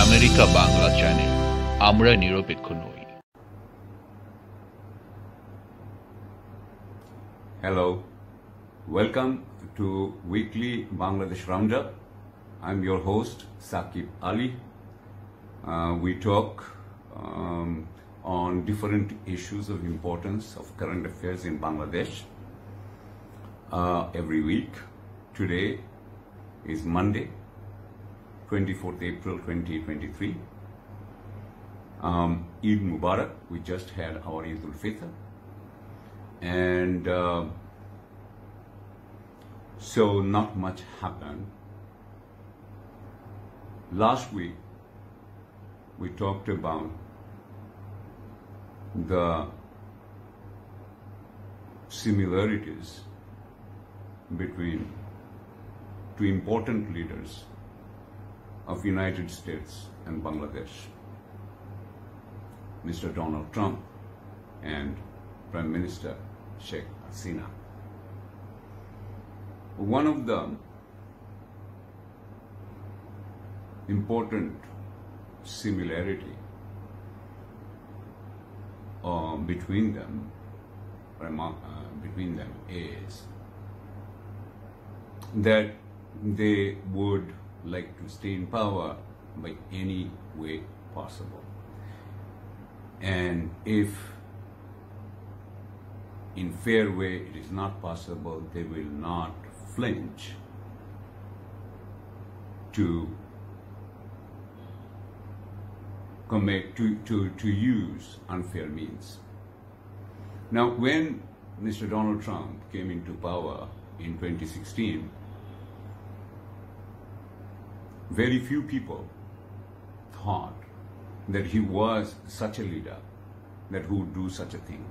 America Bangla channel, আমরা নিরপেক্ষ নই। Hello, welcome to weekly Bangladesh Roundup. I'm your host SAQUIB Ali. We talk on different issues of importance of current affairs in Bangladesh every week. Today is Monday, 24th April 2023. Eid Mubarak. We just had our Eid al-Fitr. And so not much happened. Last week, we talked about the similarities between two important leaders of United States and Bangladesh, Mr. Donald Trump and Prime Minister Sheikh Hasina. One of the important similarity between them is that they would like to stay in power by any way possible. And if in fair way it is not possible, they will not flinch to use unfair means. Now, when Mr. Donald Trump came into power in 2016, very few people thought that he was such a leader that who would do such a thing.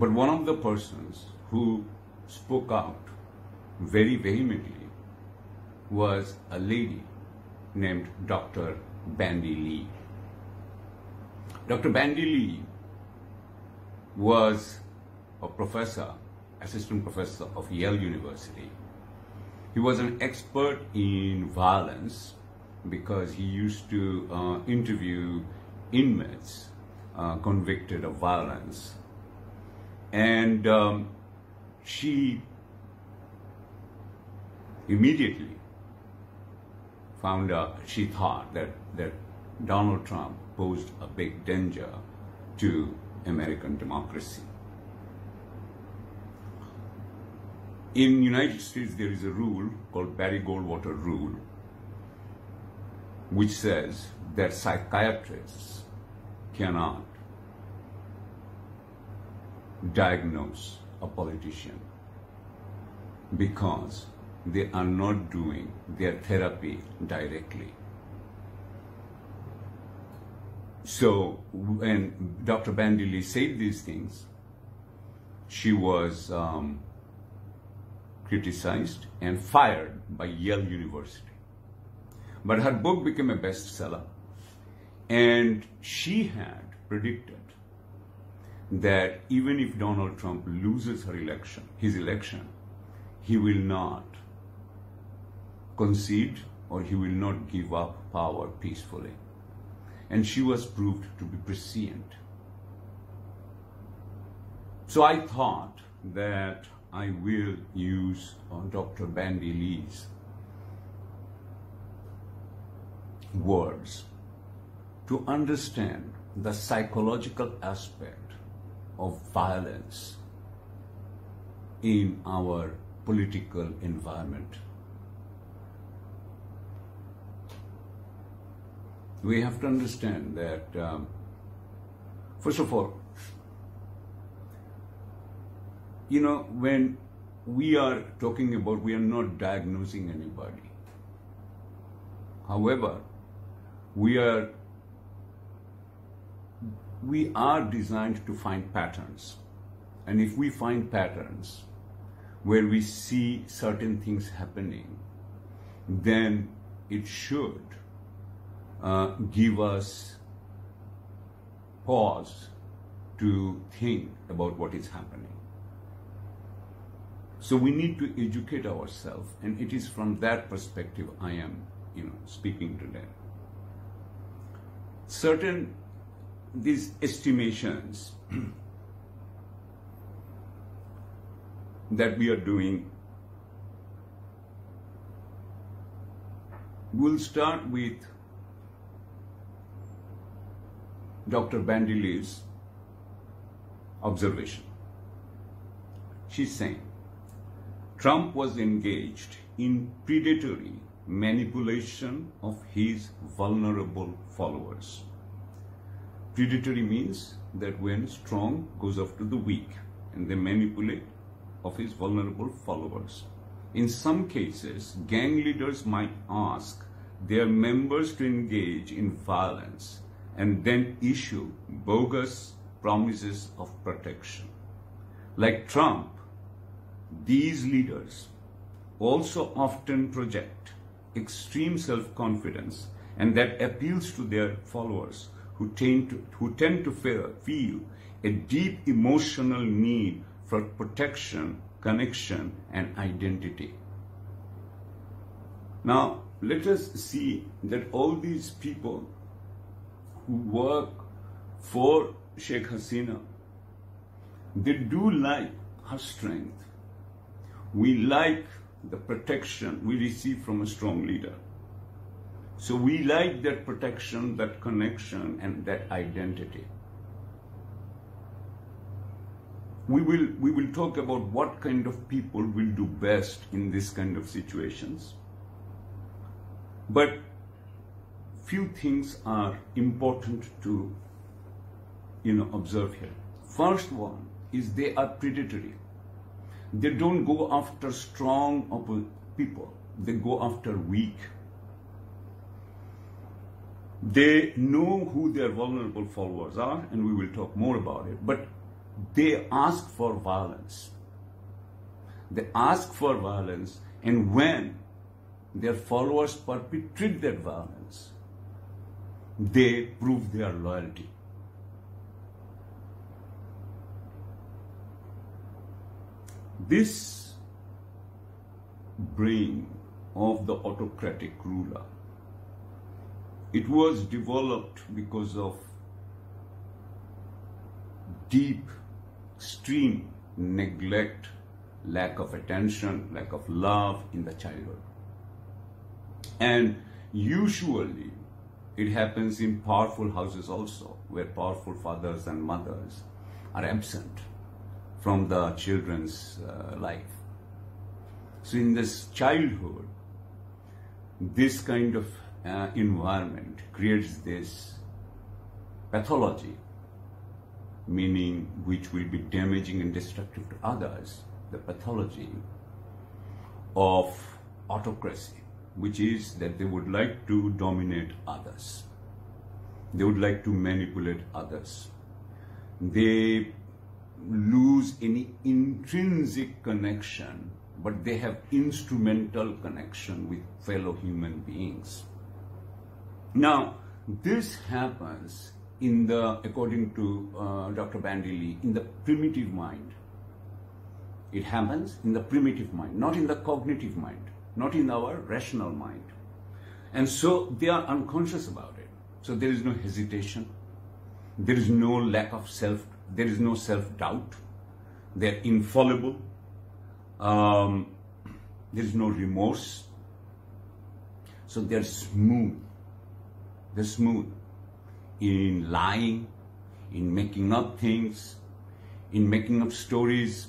But one of the persons who spoke out very vehemently was a lady named Dr. Bandy Lee. Dr. Bandy Lee was a professor, assistant professor of Yale University. He was an expert in violence because he used to interview inmates convicted of violence. And she immediately found out, she thought that Donald Trump posed a big danger to American democracy. In the United States, there is a rule called Barry-Goldwater rule, which says that psychiatrists cannot diagnose a politician because they are not doing their therapy directly. So when Dr. Bandy Lee said these things, she was criticized and fired by Yale University. But her book became a bestseller, and she had predicted that even if Donald Trump loses his election, he will not concede or he will not give up power peacefully. And she was proved to be prescient. So I thought that I will use Dr. Bandy Lee's words to understand the psychological aspect of violence in our political environment. We have to understand that, first of all, when we are talking about, we are not diagnosing anybody. However, we are designed to find patterns. And if we find patterns where we see certain things happening, then it should give us pause to think about what is happening. So we need to educate ourselves, and it is from that perspective I am, speaking today. These estimations that we are doing, we'll start with Dr. Bandy's observation. She's saying, Trump was engaged in predatory manipulation of his vulnerable followers. Predatory means that when strong goes after the weak, and they manipulate of his vulnerable followers. In some cases, gang leaders might ask their members to engage in violence and then issue bogus promises of protection. Like Trump, these leaders also often project extreme self-confidence, and that appeals to their followers who tend to feel a deep emotional need for protection, connection, and identity. Now, let us see that all these people who work for Sheikh Hasina, they do like her strength. We like the protection we receive from a strong leader. So we like that protection, that connection, and that identity. We will talk about what kind of people will do best in this kind of situations. But few things are important to observe here. First one is they are predatory. They don't go after strong people. They go after weak. They know who their vulnerable followers are, and we will talk more about it. But they ask for violence. They ask for violence, and when their followers perpetrate that violence, they prove their loyalty. This brain of the autocratic ruler, it was developed because of deep, extreme neglect, lack of attention, lack of love in the childhood. And usually it happens in powerful houses also, where powerful fathers and mothers are absent from the children's life. So in this childhood, this kind of environment creates this pathology, meaning which will be damaging and destructive to others, the pathology of autocracy, which is that they would like to dominate others. They would like to manipulate others. They lose any intrinsic connection, but they have instrumental connection with fellow human beings. Now, this happens according to Dr. Bandy, in the primitive mind. It happens in the primitive mind, not in the cognitive mind, not in our rational mind. And so they are unconscious about it. So there is no hesitation. There is no lack of there is no self-doubt. They're infallible. There is no remorse. So they're smooth. They're smooth in lying, in making up things, in making up stories,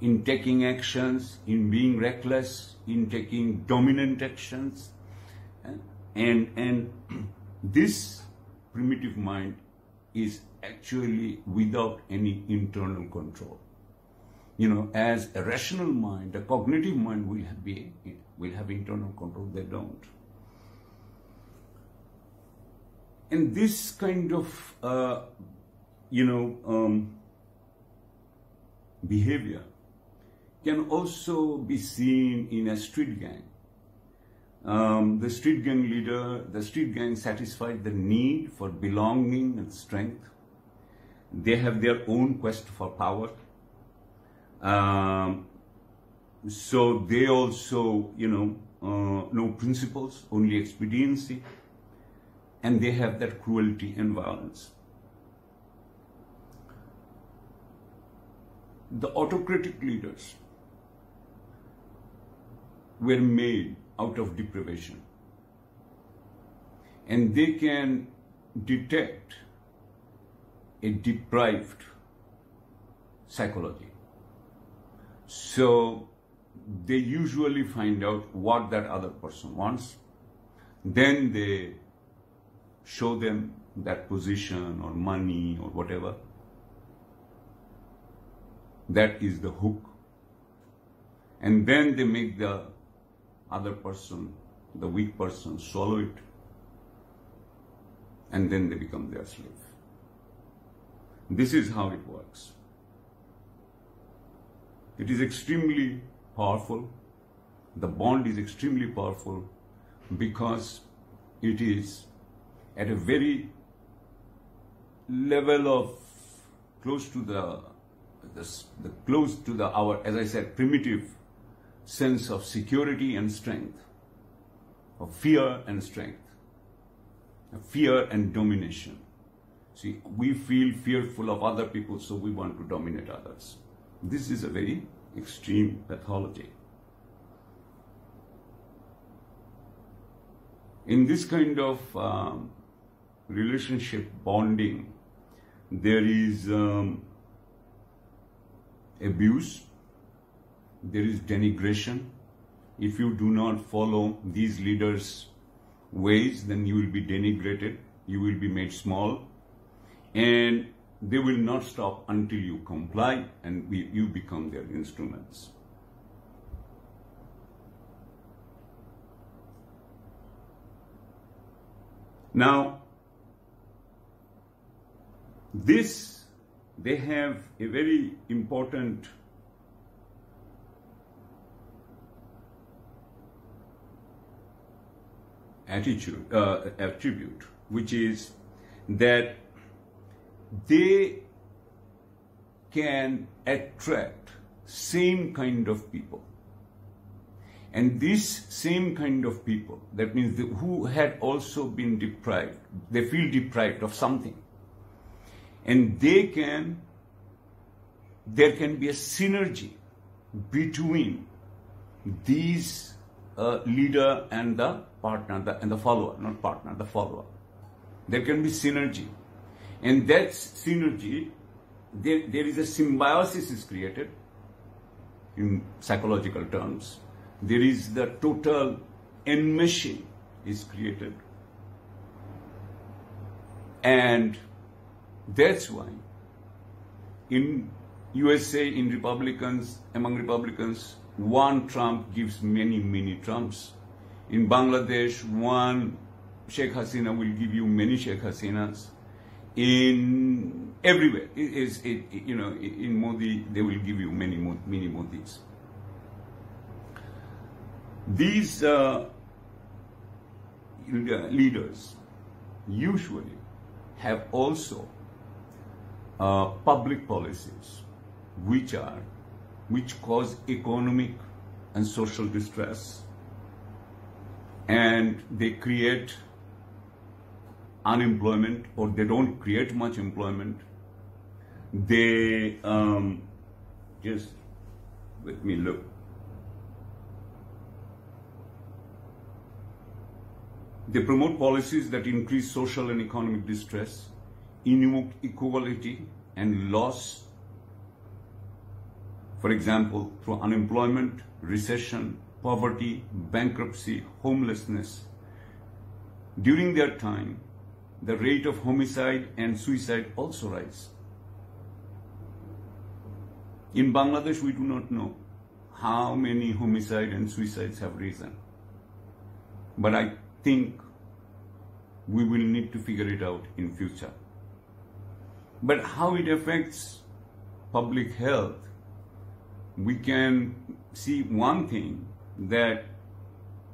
in taking actions, in being reckless, in taking dominant actions. And this primitive mind is actually without any internal control. as a rational mind, a cognitive mind will have internal control. They don't. And this kind of, behavior can also be seen in a street gang. The street gang leader, the street gang satisfies the need for belonging and strength. They have their own quest for power. So they also, know principles, only expediency, and they have that cruelty and violence. The autocratic leaders were made out of deprivation, and they can detect a deprived psychology. So they usually find out what that other person wants, then they show them that position or money or whatever. That is the hook. And then they make the other person, the weak person, swallow it. And then they become their slave. This is how it works. It is extremely powerful. The bond is extremely powerful because it is at a very level of close to our, as I said, primitive sense of security and strength, of fear and strength, of fear and domination. See, we feel fearful of other people, so we want to dominate others. This is a very extreme pathology. In this kind of relationship bonding, there is abuse, there is denigration. If you do not follow these leaders' ways, then you will be denigrated, you will be made small, and they will not stop until you comply and you become their instruments. Now, they have a very important attribute, which is that they can attract same kind of people. And this same kind of people, that means who had also been deprived, they feel deprived of something. And there can be a synergy between these leader and the partner, and the follower, not partner, the follower. There can be synergy. And that synergy, there is a symbiosis is created in psychological terms. There is the total enmeshing is created. And that's why in USA, in Republicans, among Republicans, one Trump gives many, many Trumps. In Bangladesh, one Sheikh Hasina will give you many Sheikh Hasinas. In everywhere, in Modi, they will give you many Modis. These leaders usually have also public policies which cause economic and social distress, and they create unemployment, or they don't create much employment. They just let me look. They promote policies that increase social and economic distress, inequality, and loss. For example, through unemployment, recession, poverty, bankruptcy, homelessness. During their time, the rate of homicide and suicide also rise. In Bangladesh, we do not know how many homicide and suicides have risen. But I think we will need to figure it out in future. But how it affects public health, we can see one thing, that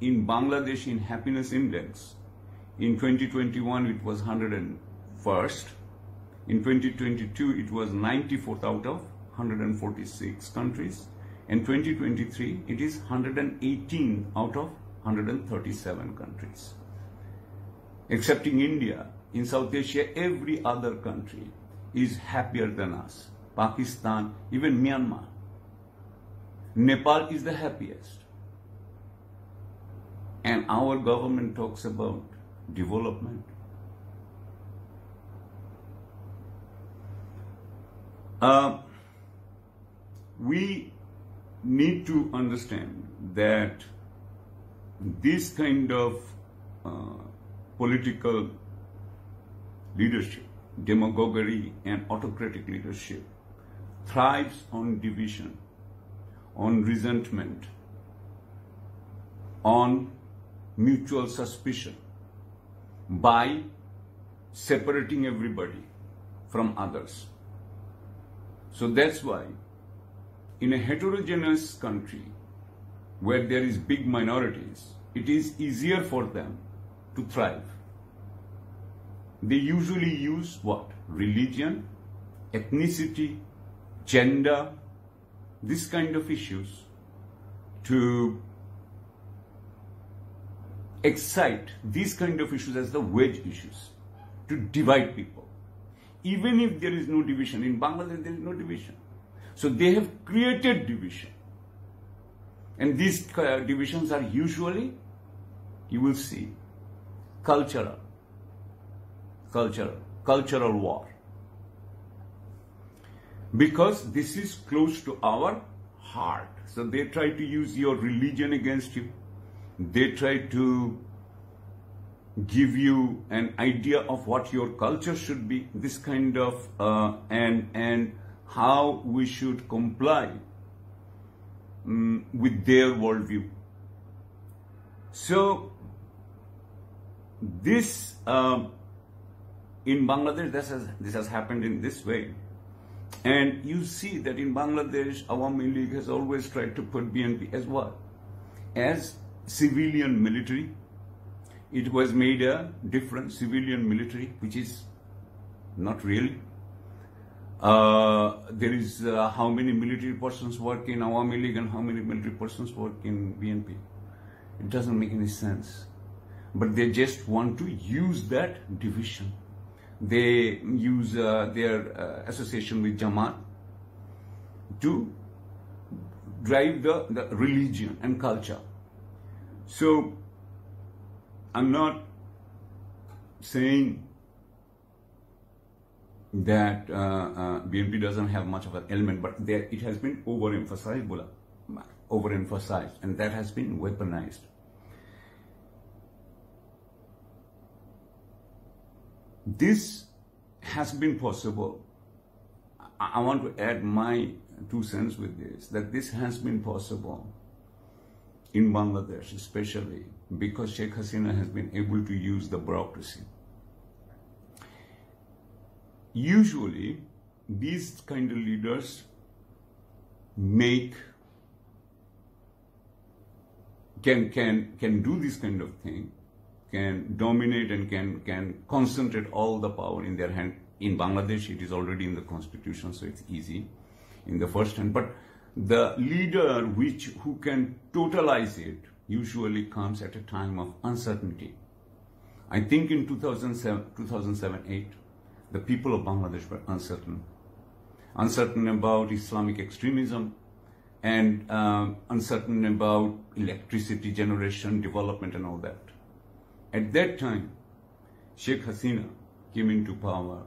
in Bangladesh, in happiness index, in 2021 it was 101st, in 2022 it was 94th out of 146 countries, and 2023 it is 118 out of 137 countries. Excepting India, in South Asia, every other country is happier than us. Pakistan, even Myanmar. Nepal is the happiest. And our government talks about development. We need to understand that this kind of political leadership, demagoguery and autocratic leadership thrives on division, on resentment, on mutual suspicion, by separating everybody from others. So that's why in a heterogeneous country where there is big minorities, it is easier for them to thrive. They usually use what? Religion, ethnicity, gender, this kind of issues to excite these kind of issues as the wedge issues, to divide people. Even if there is no division, in Bangladesh there is no division. So they have created division. And these divisions are usually, you will see, cultural war. Because this is close to our heart. So they try to use your religion against you. They try to give you an idea of what your culture should be, this kind of, and how we should comply with their worldview. So this, in Bangladesh, this has happened in this way. And you see that in Bangladesh, Awami League has always tried to put BNP as what? As civilian military. It was made a different civilian military, which is not really. There is how many military persons work in Awami League and how many military persons work in BNP. It doesn't make any sense. But they just want to use that division. They use their association with Jamaat to drive the religion and culture. So I'm not saying that BNP doesn't have much of an element, but it has been overemphasized, and that has been weaponized. This has been possible. I want to add my 2 cents with this, that this has been possible in Bangladesh, especially because Sheikh Hasina has been able to use the bureaucracy. Usually, these kind of leaders can do this kind of thing, can dominate and can concentrate all the power in their hand. In Bangladesh, it is already in the constitution, so it's easy in the first hand. But the leader who can totalize it usually comes at a time of uncertainty. I think in 2007-8, the people of Bangladesh were uncertain about Islamic extremism, and uncertain about electricity generation, development and all that. At that time, Sheikh Hasina came into power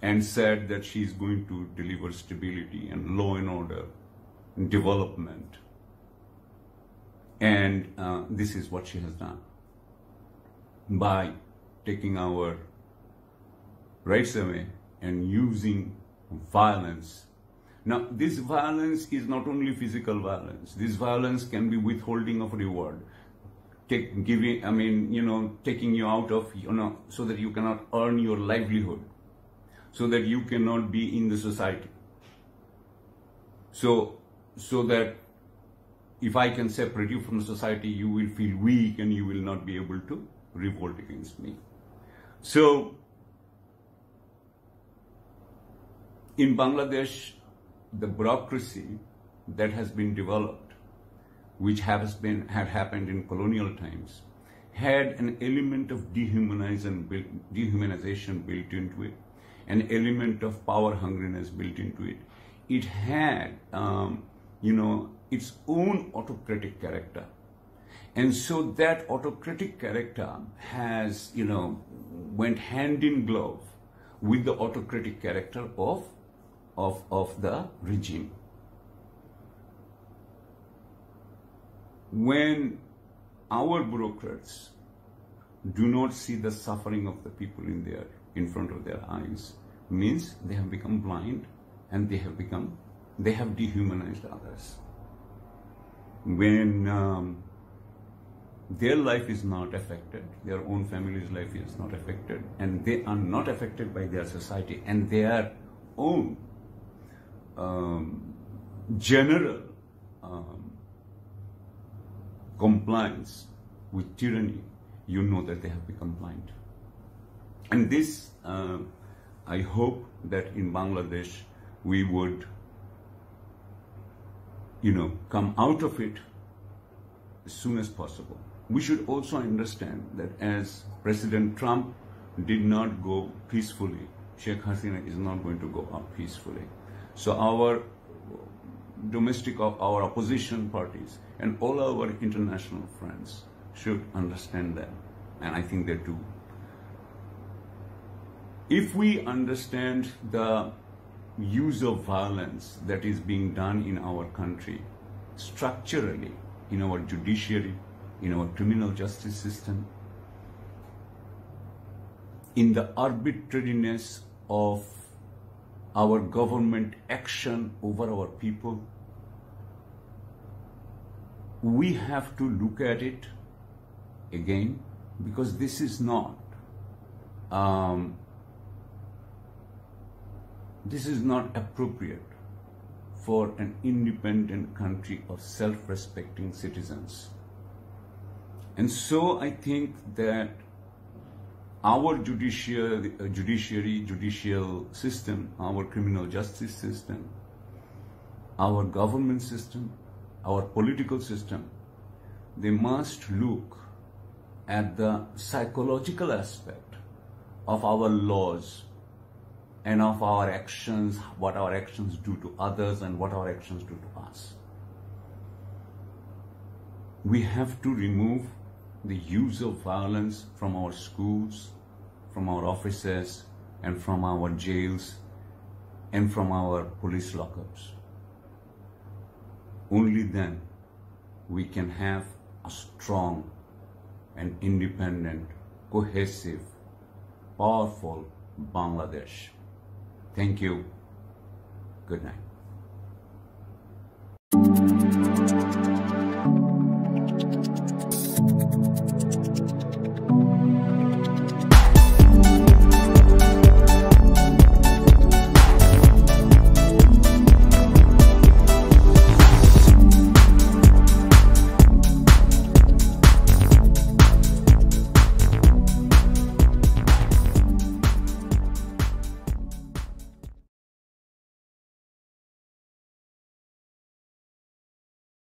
and said that she is going to deliver stability and law and order and development. And this is what she has done. By taking our rights away and using violence Now, this violence is not only physical violence. This violence can be withholding of reward, taking you out of, so that you cannot earn your livelihood, so that you cannot be in the society. So that if I can separate you from the society, you will feel weak and you will not be able to revolt against me. So, in Bangladesh, the bureaucracy that has been developed, which had happened in colonial times, had an element of dehumanization built into it, an element of power hungriness built into it. It had, its own autocratic character. And so that autocratic character has, went hand in glove with the autocratic character of the regime. When our bureaucrats do not see the suffering of the people in front of their eyes, means they have become blind and they have dehumanized others. When their life is not affected, their own family's life is not affected, and they are not affected by their society and their own general compliance with tyranny, you know that they have become blind. And this, I hope that in Bangladesh we would, come out of it as soon as possible. We should also understand that as President Trump did not go peacefully, Sheikh Hasina is not going to go out peacefully. So our our opposition parties and all our international friends should understand that, and I think they do. If we understand the use of violence that is being done in our country, structurally, in our judiciary, in our criminal justice system, in the arbitrariness of our government action over our people, we have to look at it again, because this is not appropriate for an independent country of self-respecting citizens. And so I think that our judicial system, our criminal justice system, our government system, our political system, they must look at the psychological aspect of our laws and of our actions, what our actions do to others and what our actions do to us. We have to remove the use of violence from our schools, from our offices, and from our jails, and from our police lockups. Only then we can have a strong and independent, cohesive, powerful Bangladesh. Thank you. Good night.